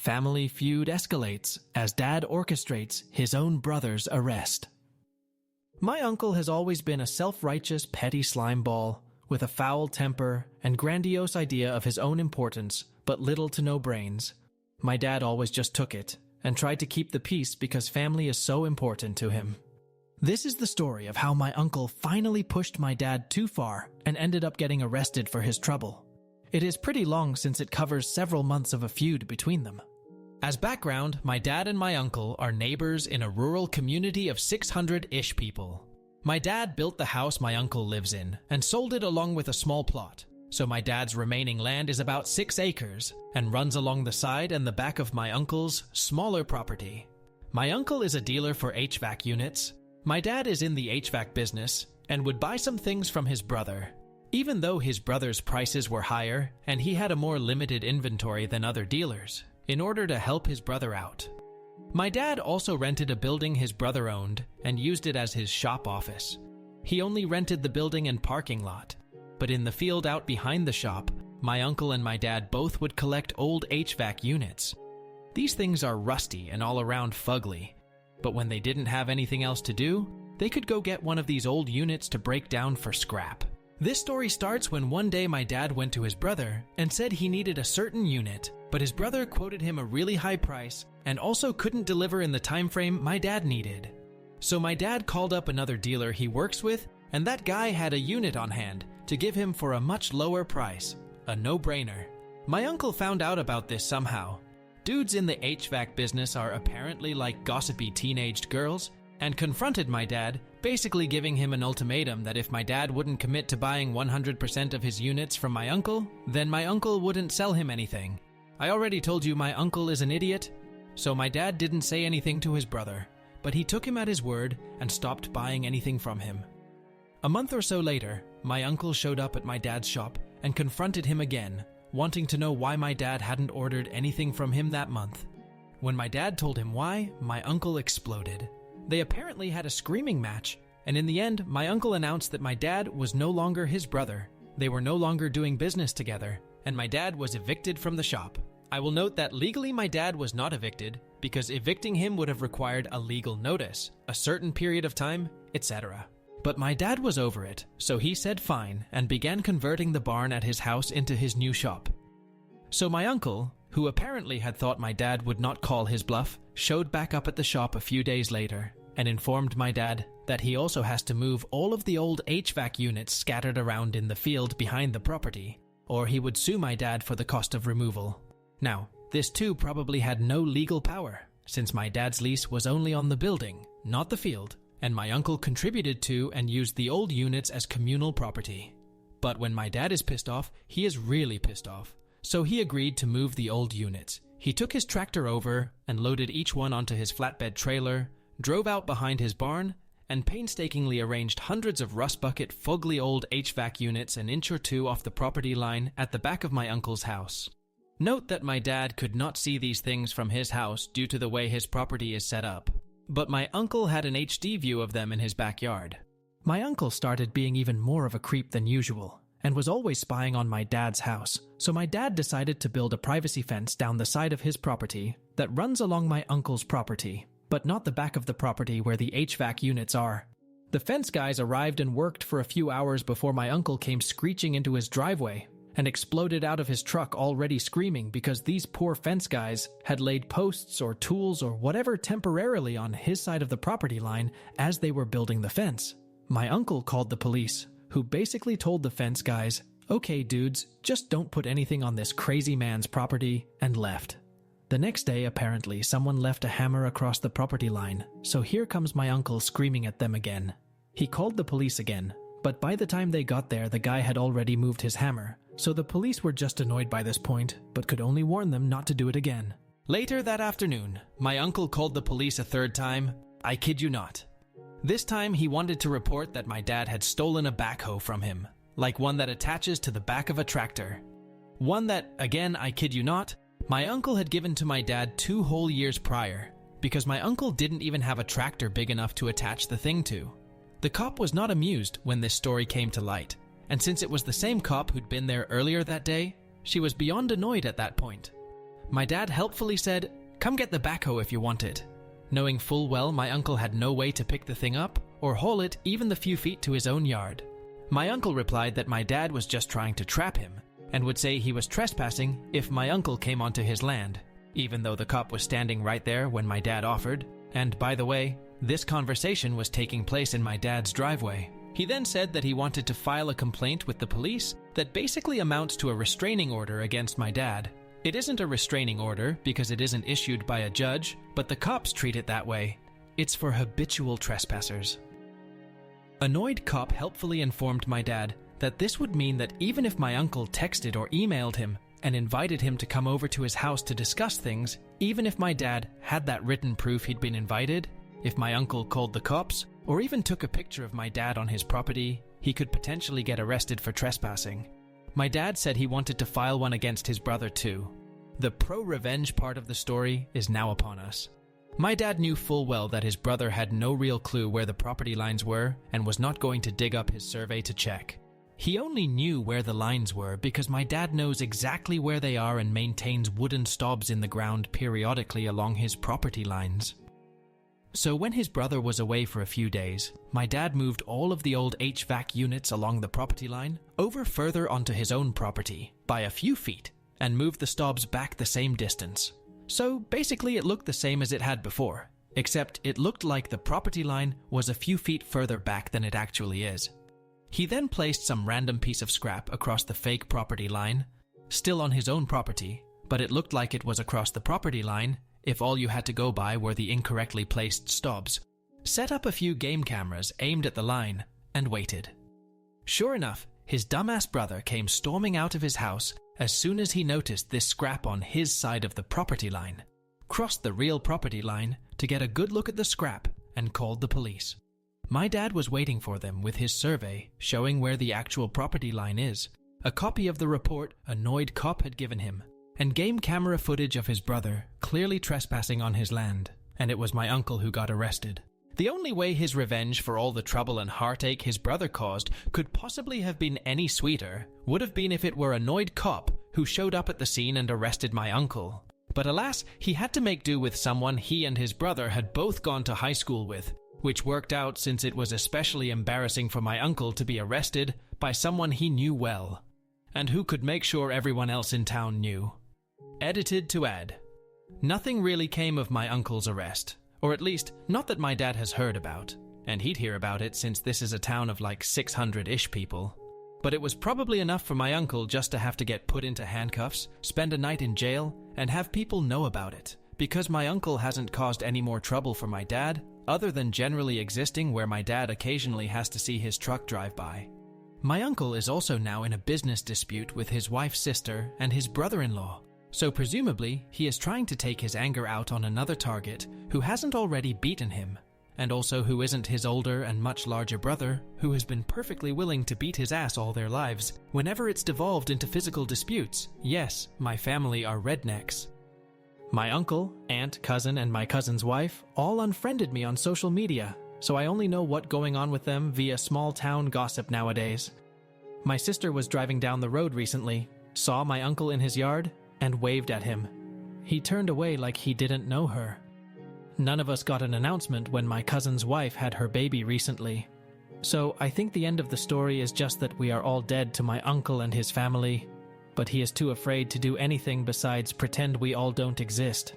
Family feud escalates as dad orchestrates his own brother's arrest. My uncle has always been a self-righteous, petty slimeball with a foul temper and grandiose idea of his own importance, but little to no brains. My dad always just took it and tried to keep the peace because family is so important to him. This is the story of how my uncle finally pushed my dad too far and ended up getting arrested for his trouble. It is pretty long since it covers several months of a feud between them. As background, my dad and my uncle are neighbors in a rural community of 600-ish people. My dad built the house my uncle lives in and sold it along with a small plot. So my dad's remaining land is about 6 acres and runs along the side and the back of my uncle's smaller property. My uncle is a dealer for HVAC units. My dad is in the HVAC business and would buy some things from his brother. Even though his brother's prices were higher and he had a more limited inventory than other dealers, in order to help his brother out. My dad also rented a building his brother owned and used it as his shop office. He only rented the building and parking lot, but in the field out behind the shop, my uncle and my dad both would collect old HVAC units. These things are rusty and all around fugly, but when they didn't have anything else to do, they could go get one of these old units to break down for scrap. This story starts when one day my dad went to his brother and said he needed a certain unit, but his brother quoted him a really high price and also couldn't deliver in the time frame my dad needed. So my dad called up another dealer he works with, and that guy had a unit on hand to give him for a much lower price, a no-brainer. My uncle found out about this somehow. Dudes in the HVAC business are apparently like gossipy teenaged girls, and confronted my dad, basically giving him an ultimatum that if my dad wouldn't commit to buying 100% of his units from my uncle, then my uncle wouldn't sell him anything. I already told you my uncle is an idiot, so my dad didn't say anything to his brother, but he took him at his word and stopped buying anything from him. A month or so later, my uncle showed up at my dad's shop and confronted him again, wanting to know why my dad hadn't ordered anything from him that month. When my dad told him why, my uncle exploded. They apparently had a screaming match, and in the end, my uncle announced that my dad was no longer his brother. They were no longer doing business together, and my dad was evicted from the shop. I will note that legally my dad was not evicted, because evicting him would have required a legal notice, a certain period of time, etc. But my dad was over it, so he said fine and began converting the barn at his house into his new shop. So my uncle, who apparently had thought my dad would not call his bluff, showed back up at the shop a few days later and informed my dad that he also has to move all of the old HVAC units scattered around in the field behind the property, or he would sue my dad for the cost of removal. Now, this too probably had no legal power, since my dad's lease was only on the building, not the field, and my uncle contributed to and used the old units as communal property. But when my dad is pissed off, he is really pissed off. So he agreed to move the old units. He took his tractor over and loaded each one onto his flatbed trailer, drove out behind his barn, and painstakingly arranged hundreds of rust bucket, fugly old HVAC units an inch or two off the property line at the back of my uncle's house. Note that my dad could not see these things from his house due to the way his property is set up, but my uncle had an HD view of them in his backyard. My uncle started being even more of a creep than usual, and was always spying on my dad's house, so my dad decided to build a privacy fence down the side of his property that runs along my uncle's property, but not the back of the property where the HVAC units are. The fence guys arrived and worked for a few hours before my uncle came screeching into his driveway and exploded out of his truck already screaming because these poor fence guys had laid posts or tools or whatever temporarily on his side of the property line as they were building the fence. My uncle called the police, who basically told the fence guys, "Okay dudes, just don't put anything on this crazy man's property," and left. The next day, apparently, someone left a hammer across the property line, so here comes my uncle screaming at them again. He called the police again, but by the time they got there, the guy had already moved his hammer, so the police were just annoyed by this point, but could only warn them not to do it again. Later that afternoon, my uncle called the police a third time. I kid you not. This time, he wanted to report that my dad had stolen a backhoe from him, like one that attaches to the back of a tractor. One that, again, I kid you not, my uncle had given to my dad 2 whole years prior, because my uncle didn't even have a tractor big enough to attach the thing to. The cop was not amused when this story came to light, and since it was the same cop who'd been there earlier that day, she was beyond annoyed at that point. my dad helpfully said, "Come get the backhoe if you want it," knowing full well my uncle had no way to pick the thing up or haul it even the few feet to his own yard. My uncle replied that my dad was just trying to trap him and would say he was trespassing if my uncle came onto his land, even though the cop was standing right there when my dad offered. And by the way, this conversation was taking place in my dad's driveway. He then said that he wanted to file a complaint with the police that basically amounts to a restraining order against my dad. It isn't a restraining order because it isn't issued by a judge, but the cops treat it that way. It's for habitual trespassers. Annoyed cop helpfully informed my dad that this would mean that even if my uncle texted or emailed him and invited him to come over to his house to discuss things, even if my dad had that written proof he'd been invited, if my uncle called the cops, or even took a picture of my dad on his property, he could potentially get arrested for trespassing. My dad said he wanted to file one against his brother too. The pro-revenge part of the story is now upon us. My dad knew full well that his brother had no real clue where the property lines were and was not going to dig up his survey to check. He only knew where the lines were because my dad knows exactly where they are and maintains wooden stobs in the ground periodically along his property lines. So when his brother was away for a few days, my dad moved all of the old HVAC units along the property line over further onto his own property by a few feet and moved the stobs back the same distance. So basically it looked the same as it had before, except it looked like the property line was a few feet further back than it actually is. He then placed some random piece of scrap across the fake property line, still on his own property, but it looked like it was across the property line if all you had to go by were the incorrectly placed stobs, set up a few game cameras aimed at the line, and waited. Sure enough, his dumbass brother came storming out of his house as soon as he noticed this scrap on his side of the property line, crossed the real property line to get a good look at the scrap, and called the police. My dad was waiting for them with his survey showing where the actual property line is, a copy of the report annoyed cop had given him, and game camera footage of his brother clearly trespassing on his land, and it was my uncle who got arrested. The only way his revenge for all the trouble and heartache his brother caused could possibly have been any sweeter would have been if it were annoyed cop who showed up at the scene and arrested my uncle. But alas, he had to make do with someone he and his brother had both gone to high school with, which worked out since it was especially embarrassing for my uncle to be arrested by someone he knew well, and who could make sure everyone else in town knew. Edited to add. Nothing really came of my uncle's arrest, or at least not that my dad has heard about, and he'd hear about it since this is a town of like 600-ish people. But it was probably enough for my uncle just to have to get put into handcuffs, spend a night in jail, and have people know about it, because my uncle hasn't caused any more trouble for my dad, other than generally existing where my dad occasionally has to see his truck drive by. My uncle is also now in a business dispute with his wife's sister and his brother-in-law, so presumably he is trying to take his anger out on another target who hasn't already beaten him, and also who isn't his older and much larger brother who has been perfectly willing to beat his ass all their lives whenever it's devolved into physical disputes. Yes, my family are rednecks. My uncle, aunt, cousin, and my cousin's wife all unfriended me on social media, so I only know what's going on with them via small-town gossip nowadays. My sister was driving down the road recently, saw my uncle in his yard, and waved at him. He turned away like he didn't know her. None of us got an announcement when my cousin's wife had her baby recently. So I think the end of the story is just that we are all dead to my uncle and his family, but he is too afraid to do anything besides pretend we all don't exist.